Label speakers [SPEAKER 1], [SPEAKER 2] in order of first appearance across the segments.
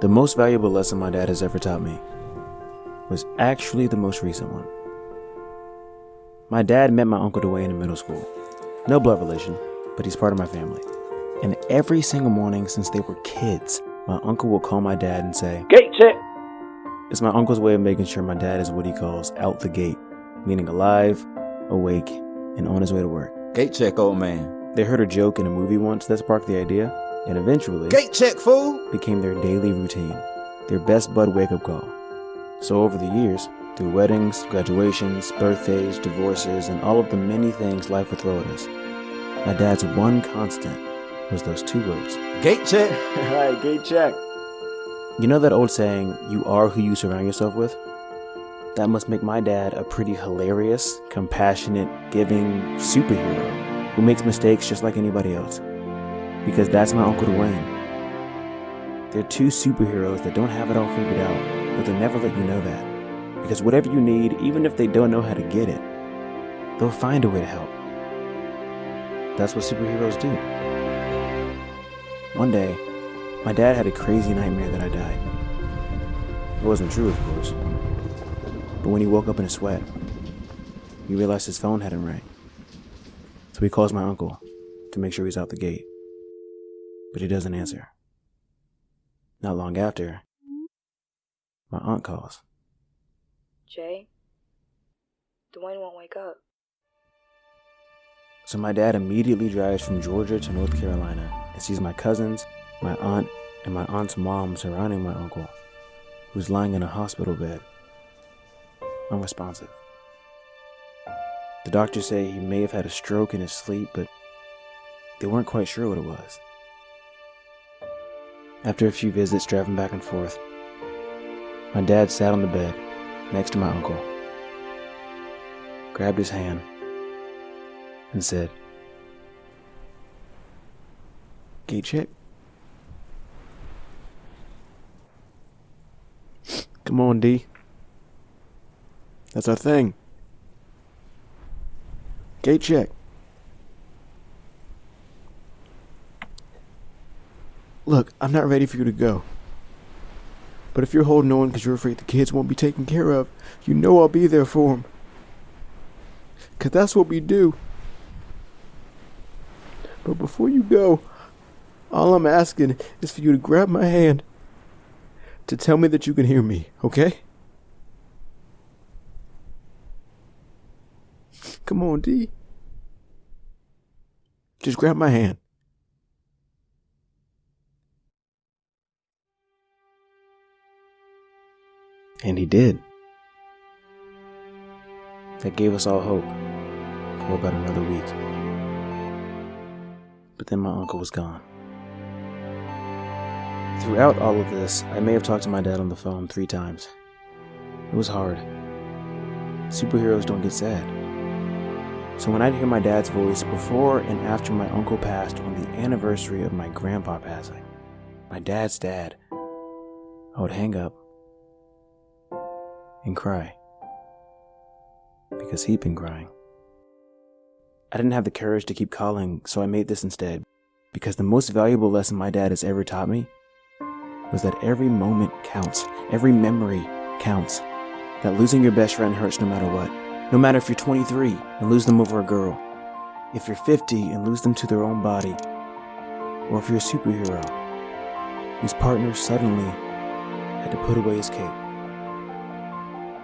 [SPEAKER 1] The most valuable lesson my dad has ever taught me was actually the most recent one. My dad met my Uncle Dwayne in middle school. No blood relation, but he's part of my family. And every single morning since they were kids, my uncle will call my dad and say, "Gate check!" It's my uncle's way of making sure my dad is what he calls out the gate, meaning alive, awake, and on his way to work.
[SPEAKER 2] Gate check, old man.
[SPEAKER 1] They heard a joke in a movie once that sparked the idea, and eventually,
[SPEAKER 2] Gate check, fool!
[SPEAKER 1] became their daily routine, their best bud wake-up call. So over the years, through weddings, graduations, birthdays, divorces, and all of the many things life would throw at us, my dad's one constant was those two words.
[SPEAKER 2] Gate check!
[SPEAKER 1] Alright, gate check. You know that old saying, you are who you surround yourself with? That must make my dad a pretty hilarious, compassionate, giving superhero who makes mistakes just like anybody else. Because that's my Uncle Dwayne. They're two superheroes that don't have it all figured out, but they'll never let you know that. Because whatever you need, even if they don't know how to get it, they'll find a way to help. That's what superheroes do. One day, my dad had a crazy nightmare that I died. It wasn't true, of course. But when he woke up in a sweat, he realized his phone hadn't rang. So he calls my uncle to make sure he's out the gate. But he doesn't answer. Not long after, my aunt calls.
[SPEAKER 3] Jay, Dwayne won't wake up.
[SPEAKER 1] So my dad immediately drives from Georgia to North Carolina and sees my cousins, my aunt, and my aunt's mom surrounding my uncle, who's lying in a hospital bed, unresponsive. The doctors say he may have had a stroke in his sleep, but they weren't quite sure what it was. After a few visits driving back and forth, my dad sat on the bed next to my uncle, grabbed his hand, and said, "Gate check." "Come on, D. That's our thing. Gate check." "Look, I'm not ready for you to go. But if you're holding on because you're afraid the kids won't be taken care of, you know I'll be there for them. Because that's what we do. But before you go, all I'm asking is for you to grab my hand to tell me that you can hear me, okay? Come on, D. Just grab my hand." And he did. That gave us all hope for about another week. But then my uncle was gone. Throughout all of this, I may have talked to my dad on the phone 3 times. It was hard. Superheroes don't get sad. So when I'd hear my dad's voice before and after my uncle passed on the anniversary of my grandpa passing, my dad's dad, I would hang up and cry. Because he'd been crying. I didn't have the courage to keep calling, so I made this instead. Because the most valuable lesson my dad has ever taught me was that every moment counts. Every memory counts. That losing your best friend hurts no matter what. No matter if you're 23 and lose them over a girl. If you're 50 and lose them to their own body. Or if you're a superhero whose partner suddenly had to put away his cape.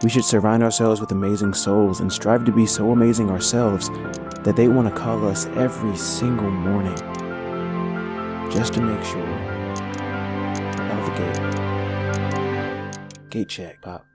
[SPEAKER 1] We should surround ourselves with amazing souls and strive to be so amazing ourselves that they want to call us every single morning just to make sure we're out of the gate. Gate check, Pop.